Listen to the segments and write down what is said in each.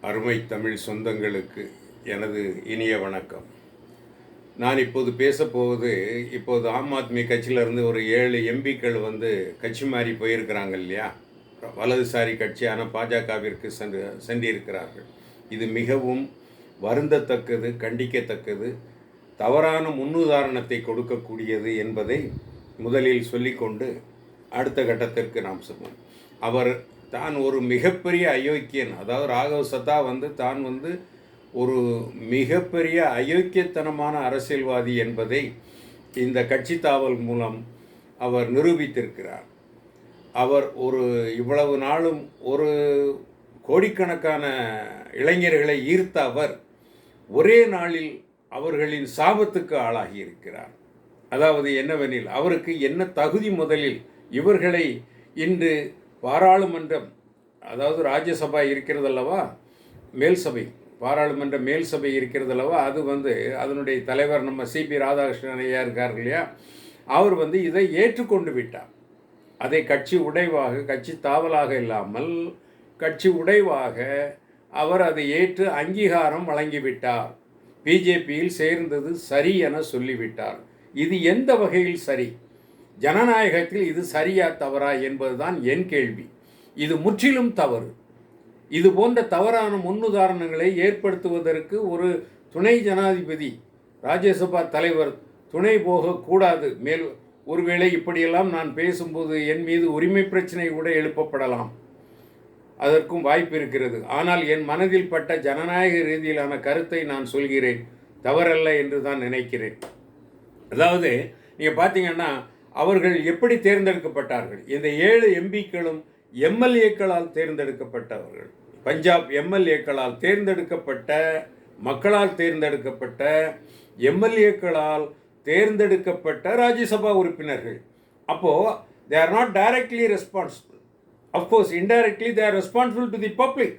அருமை தமிழ் சொந்தங்களுக்கு எனது இனிய வணக்கம். நான் இப்போது பேசப்போவது, இப்போது ஆம் ஆத்மி கட்சியிலேருந்து ஒரு 7 எம்பிக்கள் கட்சி மாறி போயிருக்கிறாங்க இல்லையா, வலதுசாரி கட்சியான பாஜகவிற்கு சென்றிருக்கிறார்கள். இது மிகவும் வருந்தத்தக்கது, கண்டிக்கத்தக்கது, தவறான முன்னுதாரணத்தை கொடுக்கக்கூடியது என்பதை முதலில் சொல்லிக்கொண்டு அடுத்த கட்டத்திற்கு நாம் சொல்வோம். அவர் தான் ஒரு மிகப்பெரிய அயோக்கியன், அதாவது ராகவ் சத்தா தான் ஒரு மிகப்பெரிய அயோக்கியத்தனமான அரசியல்வாதி என்பதை இந்த கட்சி தாவல் மூலம் அவர் நிரூபித்திருக்கிறார். அவர் இவ்வளவு நாளும் ஒரு கோடிக்கணக்கான இளைஞர்களை ஈர்த்த அவர் ஒரே நாளில் அவர்களின் சாபத்துக்கு ஆளாகி இருக்கிறார். அதாவது என்னவெனில், அவருக்கு என்ன தகுதி முதலில் இவர்களை இன்று பாராளுமன்றம், அதாவது ராஜ்யசபா இருக்கிறதல்லவா, மேல் சபை, பாராளுமன்ற மேல் சபை இருக்கிறதல்லவா, அது அதனுடைய தலைவர் நம்ம சிபி ராதாகிருஷ்ணன் ஐயா இருக்கார் இல்லையா, அவர் இதை ஏற்றுக்கொண்டு விட்டார். அதை கட்சி உடைவாக, கட்சி தாவலாக இல்லாமல் கட்சி உடைவாக அவர் அதை ஏற்று அங்கீகாரம் வழங்கிவிட்டார். பிஜேபியில் சேர்ந்தது சரி என சொல்லிவிட்டார். இது எந்த வகையில் சரி? ஜனநாயகத்தில் இது சரியா தவறா என்பதுதான் என் கேள்வி. இது முற்றிலும் தவறு. இது போன்ற தவறான முன்னுதாரணங்களை ஏற்படுத்துவதற்கு ஒரு துணை ஜனாதிபதி, ராஜ்யசபா தலைவர் துணை போகக்கூடாது. ஒருவேளை இப்படியெல்லாம் நான் பேசும்போது என் மீது உரிமை பிரச்சனை கூட எழுப்பப்படலாம், அதற்கும் வாய்ப்பு இருக்கிறது. ஆனால் என் மனதில் பட்ட ஜனநாயக ரீதியிலான கருத்தை நான் சொல்கிறேன், தவறல்ல என்று தான் நினைக்கிறேன். அதாவது நீங்கள் பார்த்தீங்கன்னா, அவர்கள் எப்படி தேர்ந்தெடுக்கப்பட்டார்கள்? இந்த 7 எம்பிக்களும் எம்எல்ஏக்களால் தேர்ந்தெடுக்கப்பட்டவர்கள். பஞ்சாப் எம்எல்ஏக்களால் தேர்ந்தெடுக்கப்பட்ட, மக்களால் தேர்ந்தெடுக்கப்பட்ட, எம்எல்ஏக்களால் தேர்ந்தெடுக்கப்பட்ட ராஜ்யசபா உறுப்பினர்கள். அப்போது they are not directly responsible. Of course, indirectly they are responsible to the public.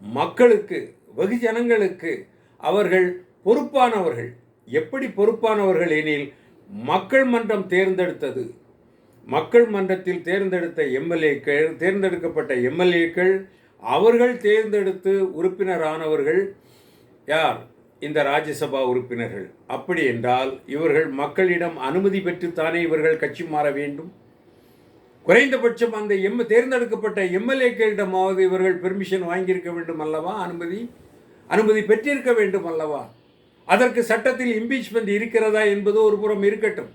மக்களுக்கு, வெகுஜனங்களுக்கு அவர்கள் பொறுப்பானவர்கள். எப்படி பொறுப்பானவர்கள் எனில், மக்கள் மன்றம் தேர்ந்தெடுத்தது, மக்கள் மன்றத்தில் தேர்ந்தெடுத்த எம்எல்ஏக்கள், தேர்ந்தெடுக்கப்பட்ட எம்எல்ஏக்கள், அவர்கள் தேர்ந்தெடுத்து உறுப்பினரானவர்கள் யார்? இந்த ராஜ்யசபா உறுப்பினர்கள். அப்படி என்றால் இவர்கள் மக்களிடம் அனுமதி பெற்றுத்தானே இவர்கள் கட்சி மாற வேண்டும். குறைந்தபட்சம் அந்த தேர்ந்தெடுக்கப்பட்ட எம்எல்ஏக்களிடமாவது இவர்கள் பெர்மிஷன் வாங்கியிருக்க வேண்டும் அல்லவா, அனுமதி பெற்றிருக்க வேண்டும் அல்லவா. அதற்கு சட்டத்தில் இம்பீச்மெண்ட் இருக்கிறதா என்பது ஒரு புறம் இருக்கட்டும்.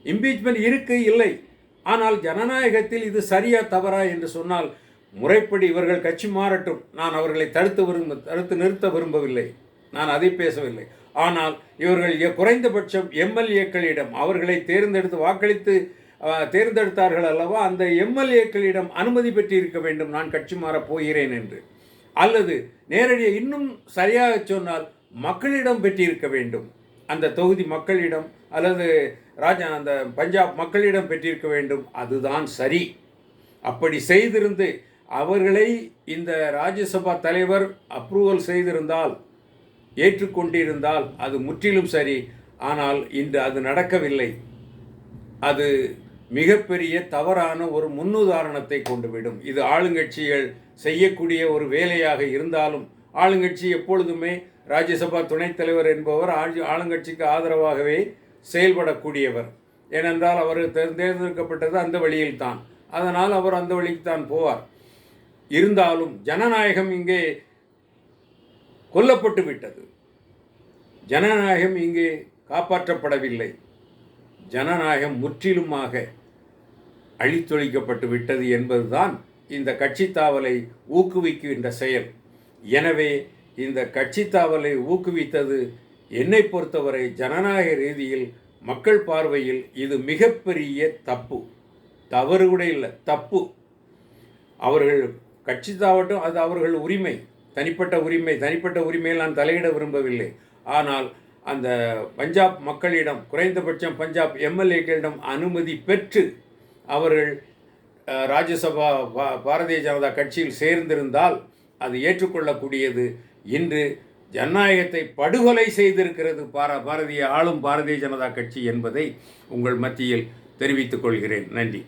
இம்பீச்மெண்ட் இல்லை. ஆனால் ஜனநாயகத்தில் இது சரியா தவறா என்று சொன்னால், முறைப்படி இவர்கள் கட்சி மாறட்டும். நான் அவர்களை தடுத்து நிறுத்த விரும்பவில்லை, நான் அதை பேசவில்லை. ஆனால் இவர்கள் குறைந்தபட்சம் எம்எல்ஏக்களிடம், அவர்களை தேர்ந்தெடுத்து வாக்களித்து தேர்ந்தெடுத்தார்கள் அல்லவா, அந்த எம்எல்ஏக்களிடம் அனுமதி பெற்றிருக்க வேண்டும், நான் கட்சி மாறப் போகிறேன் என்று. அல்லது நேரடியாக இன்னும் சரியாக சொன்னால் மக்களிடம் பெற்றிருக்க வேண்டும், அந்த தொகுதி மக்களிடம் அல்லது அந்த பஞ்சாப் மக்களிடம் பெற்றிருக்க வேண்டும். அதுதான் சரி. அப்படி செய்திருந்து அவர்களை இந்த ராஜ்யசபா தலைவர் அப்ரூவல் செய்திருந்தால், ஏற்றுக்கொண்டிருந்தால் அது முற்றிலும் சரி. ஆனால் இன்று அது நடக்கவில்லை. அது மிகப்பெரிய தவறான ஒரு முன்னுதாரணத்தை கொண்டுவிடும். இது ஆளுங்கட்சிகள் செய்யக்கூடிய ஒரு வேலையாக இருந்தாலும், ஆளுங்கட்சி எப்பொழுதுமே ராஜ்யசபா துணைத் தலைவர் என்பவர் ஆளுங்கட்சிக்கு ஆதரவாகவே செயல்படக்கூடியவர். ஏனென்றால் அவர் தேர்ந்தெடுக்கப்பட்டது அந்த வழியில்தான், அதனால் அவர் அந்த வழிக்குத்தான் போவார். இருந்தாலும் ஜனநாயகம் இங்கே கொல்லப்பட்டு விட்டது. ஜனநாயகம் இங்கே காப்பாற்றப்படவில்லை. ஜனநாயகம் முற்றிலுமாக அழித்தொழிக்கப்பட்டு விட்டது என்பதுதான் இந்த கட்சி தாவலை ஊக்குவிக்கின்ற செயல். எனவே இந்த கட்சி தாவலை ஊக்குவித்தது என்னை பொறுத்தவரை ஜனநாயக ரீதியில், மக்கள் பார்வையில் இது மிகப்பெரிய தப்பு. தவறு கூட இல்லை, தப்பு. அவர்கள் கட்சி தாவட்டும், அது அவர்கள் உரிமை, தனிப்பட்ட உரிமையில் நான் தலையிட விரும்பவில்லை. ஆனால் அந்த பஞ்சாப் மக்களிடம், குறைந்தபட்சம் பஞ்சாப் எம்எல்ஏக்களிடம் அனுமதி பெற்று அவர்கள் ராஜ்யசபா பாரதிய ஜனதா கட்சியில் சேர்ந்திருந்தால் அது ஏற்றுக்கொள்ளக்கூடியது. இன்று ஜனநாயகத்தை படுகொலை செய்திருக்கிறது பாரதிய ஜனதா கட்சி என்பதை உங்கள் மத்தியில் தெரிவித்துக் கொள்கிறேன். நன்றி.